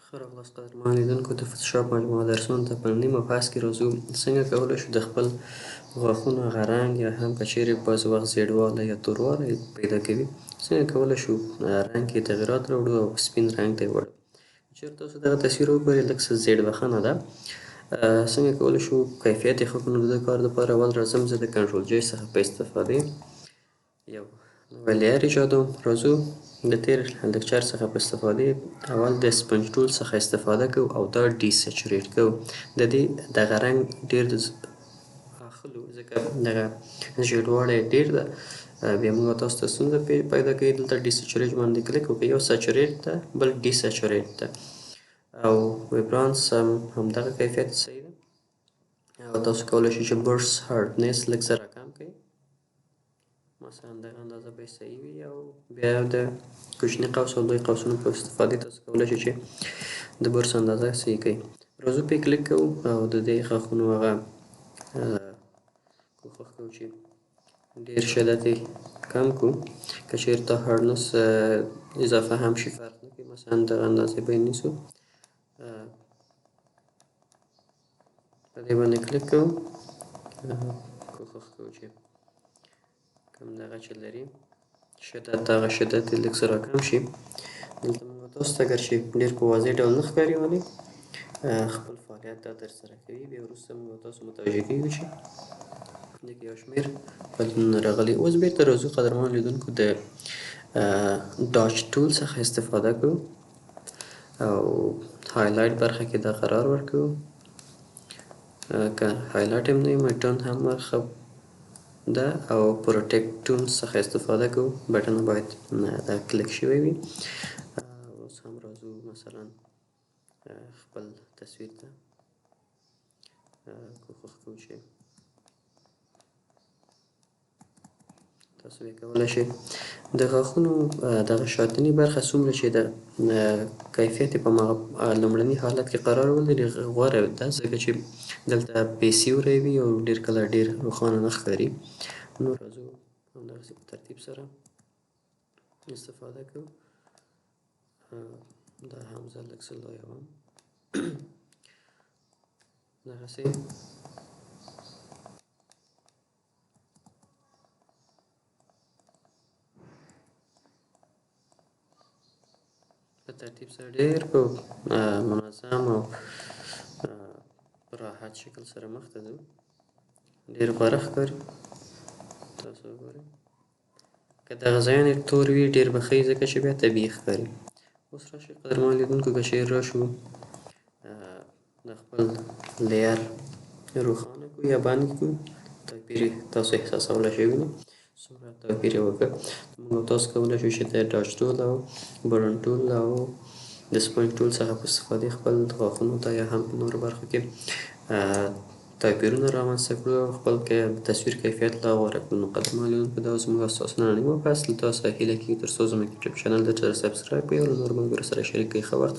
ښه راغلاست قدرمنو لیدونکو د فوتوشاپ مجموعه درسونو ته په ننني مبحث کې راځو څنګه کولی شو د خپل غاښونو هغه رنګ یا هم که چیرې بعضې وخت زیړوالی یا توروالی پیدا کوي څنګه کولی شو رنګ کې تغیرات راوړو او سپین رنګ ته یې وړو. چېرې تاسو دغه تصویر وګورئ لږ څه زیړ بخنه ده. څنګه کولی شو کیفیت یې ښه کړو؟ نو د دې کار دپاره اول راځم زه د کنټرول جی څخه په استفادې یو نوی لیر ایجادوم. راځو د تیر لکچر څخه په استفادې اول د سپنج ټول څخه استفاده کوو او دا ډي سچوریټ کوو. د دې دغه رنګ ډېر اخلو ځکه دغه ژیړوالی ډېر ده. بیا موږ تاسو ته ستونزه پیدا کوي دلته ډي سچوریټ باندې کلیک وکړئ. یو سچوریټ ده بل ډي سچوریټ ده او ویبرانس همدغه کیفیت صحیح ده او تاسو کولی شئ چې برس هارډنس لږ څه راکم کړئ. مثلا دغه اندازه به صحیح وي او بیا د کوچني قوس او لوی قوسونو په استفادې تاسو کولی شئ چې د برس اندازه صحیح کړئ. راځو پې کلیک کوو او د دې غاښونو هغه کوښښ کوو چې ډېر شدت یې کم کړو. که چېرته هارډنس اضافه هم شي فرق نه کوي. مثلا دغه اندازې به یې نیسو په دې باندې کلیک کوو کوښښ کوو چې کوم دغه چې لري شدت دغه شدت یې لږ څه راکم شي. دلته موږ تاسو ته اگر چې ډېر په واضح ډول نه ښکاري ولې خپل فعالیت دا ترسره کوي. بیا وروسته موږ تاسو متوجه کیږو چې دغه یو شمېر بدلونونه راغلي. اوس بېرته راځو قدرمنو لیدونکو د ډاچ ټول څخه استفاده کوو او هایلایټ برخه کې دا قرار ورکوو. که هایلایټ هم نه وي مټون هم ښه ده او پروټیکټ ټون څخه استفاده کوو. بټنه باید دا کلیک شوی وي. اوس هم راځو مثلا خپل تصویر ته کوښښ کوو چې تاسو یې کولی شئ د غاښونو دغه شاتني برخه څومره چې د کیفیت یې په لومړني حالت کې قرار ولري غوره ده ځکه چې دلته بې سیوری وي او ډېر کله ډېر روښانه نه ښکاري. نو راځو همدغسې په ترتیب سره استفاده کوو. دا هم زه لږ څه لویوم دغسې په ترتیب سره ډېر په منظم او راحت شکل سره مخ ته ځو. ډېر غوره ښکاري. تاسو وګورئ که دغه ځایونه تور وي ډېر به ښه وي ځکه چې بیا طبیعي ښکاري. اوس راشئ قدرمنو لیدونکو که چېرې راشو د خپل لیر روښانه کړو یا بند کړو توپیر یې تاسو احساسولی شئ. وینئ څومره توپیر یې وکړ. موږ تاسو کولی شو چې د ډاچ ټول او برن ټول او د سپنج ټول څخه په استفادې خپل غاښونو ته یا هم په نورو برخو کې توپیرونه رامنځته کړو او خپل تصویر کیفیت لا غوره کړو. نو قدرمنو لیدونکو دا زموږ ستاسو نننی مبحث له تاسو هیله کیږي تر څو زموږ یوټیوب چینل د سبسکرایب کړئ او له نورو ملګرو سره شریک کړئ. ښه وخت